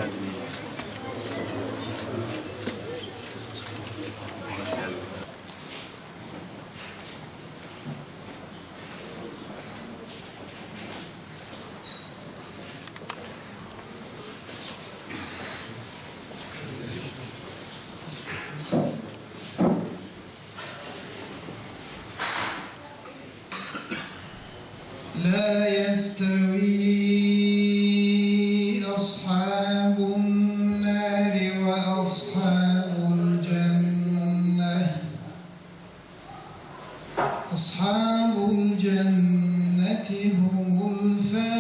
geldiniz. Hoş geldiniz. لا يستوي أصحاب النار وأصحاب الجنة أصحاب الجنة هم الفائزون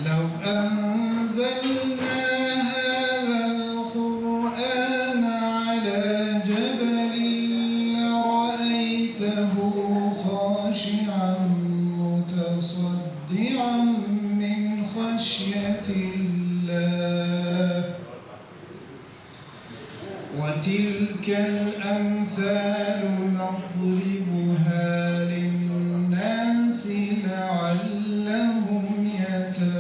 لو أنزلنا خاشعا متصدعا من خشية الله وتلك الأمثال نضربها للناس لعلهم يتفكرون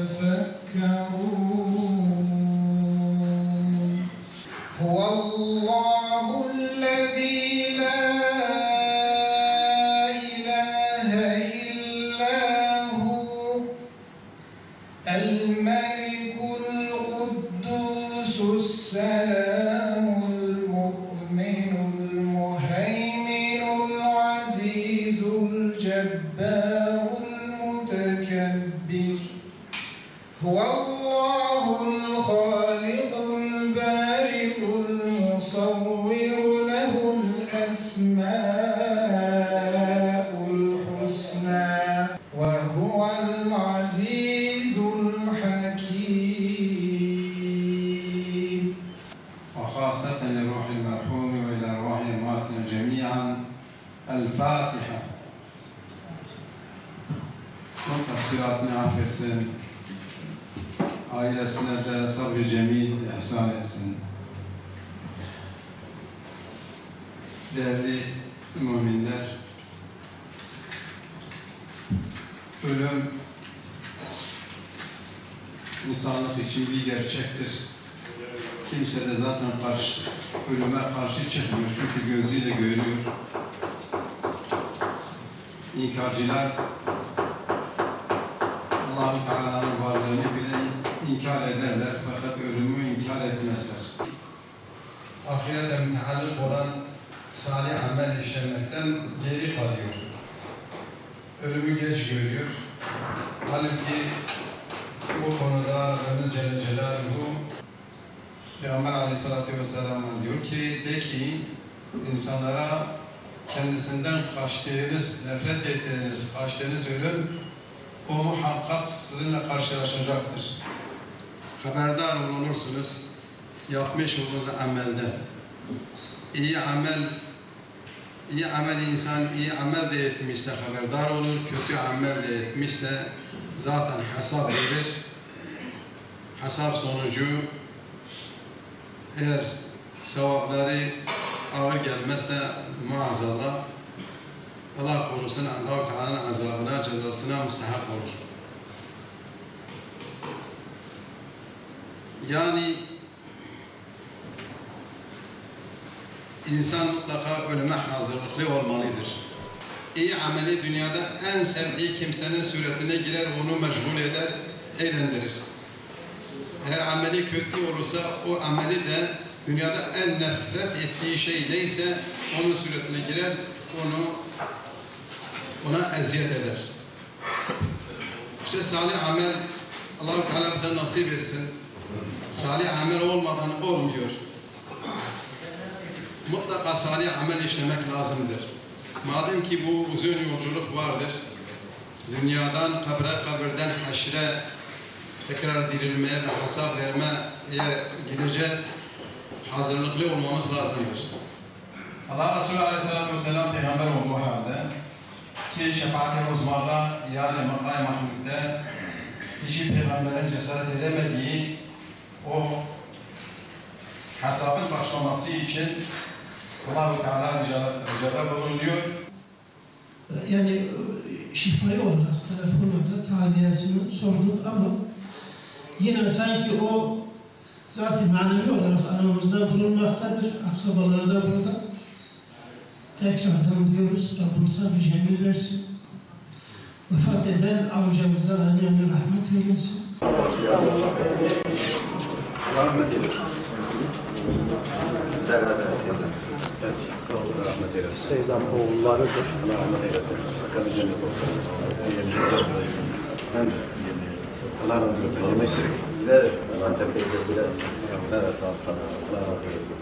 هو الله الذي لا الملك القدوس السلام المؤمن المهيمن العزيز الجبار المتكبر هو الله الخالق البارئ المصور له الأسماء الحسنى وهو العزيز الحكيم وخاصة لروح المرحوم وإلى أرواح أمواتنا جميعا الفاتحة. Tafsiratını affetsin, ailesine de sabr-ı cemil ihsan etsin. Değerli müminler, ölüm insanlık için bir gerçektir. Kimse de zaten ölüme karşı çıkmıyor çünkü gözüyle görüyor. İnkarcılar Allah-u Teala'nın varlığını bile inkar ederler fakat ölümü inkar etmezler. Ahirete müteallik olan salih amel işlemekten geri kalıyor. Ölümü geç görüyor. Halbuki bu konuda Rabbimiz Celle Celaluhu Peygamber Aleyhisselatü Vesselam'a diyor ki, de ki insanlara kendisinden kaçtığınız, nefret ettiğiniz, kaçtığınız ölüm o muhakkak sizinle karşılaşacaktır. Haberdar olunursunuz yapmış olduğunuz amelden. İyi amel insan iyi amel de etmişse haberdar olur, kötü amel de etmişse zaten hesap verir. Hesap sonucu eğer sevapları ağır gelmezse maazallah Allah korusun Allah-u Teala'nın azabına, cezasına müstahak olur. Yani insan mutlaka ölüme hazırlıklı olmalıdır. İyi ameli dünyada en sevdiği kimsenin suretine girer, onu meşgul eder, eğlendirir. Eğer ameli kötü olursa o ameli de dünyada en nefret ettiği şey neyse onun suretine girer, ona eziyet eder. İşte salih amel Allah-u Teala bize nasip etsin. Salih amel olmadan olmuyor. Mutlaka salih amel işlemek lazımdır. Madem ki bu uzun yolculuk vardır, dünyadan kabre, kabirden haşre, tekrar dirilmeye ve hesap vermeye gideceğiz. Hazırlıklı olmamız lazımdır. Allah Resulü Aleyhisselatü Vesselam Peygamber olduğu halde ki şefaat-i uzmanla yani makam-ı mahmudde hiçbir peygamberin cesaret edemediği o hesabın başlaması için Allah-u Teala ricada bulunuyor. Yani şifayı olarak telefonla da taziyesini sorduk ama yine sanki o zaten manevi olarak aramızda bulunmaktadır. Akrabaları da burada. Tekrardan diyoruz, Rabbim sabır cemil versin. Vefat eden amcamıza annene rahmet eylesin. Rahmet eylesin. Sizler rahmet eylesin. Şeyden oğullarıdır. Allah rahmet eylesin. Hakkı cennet olsun. Allah razı olsun. Yemek yedik. Size Antep teyzesiyle. Allah razı olsun. Allah razı olsun.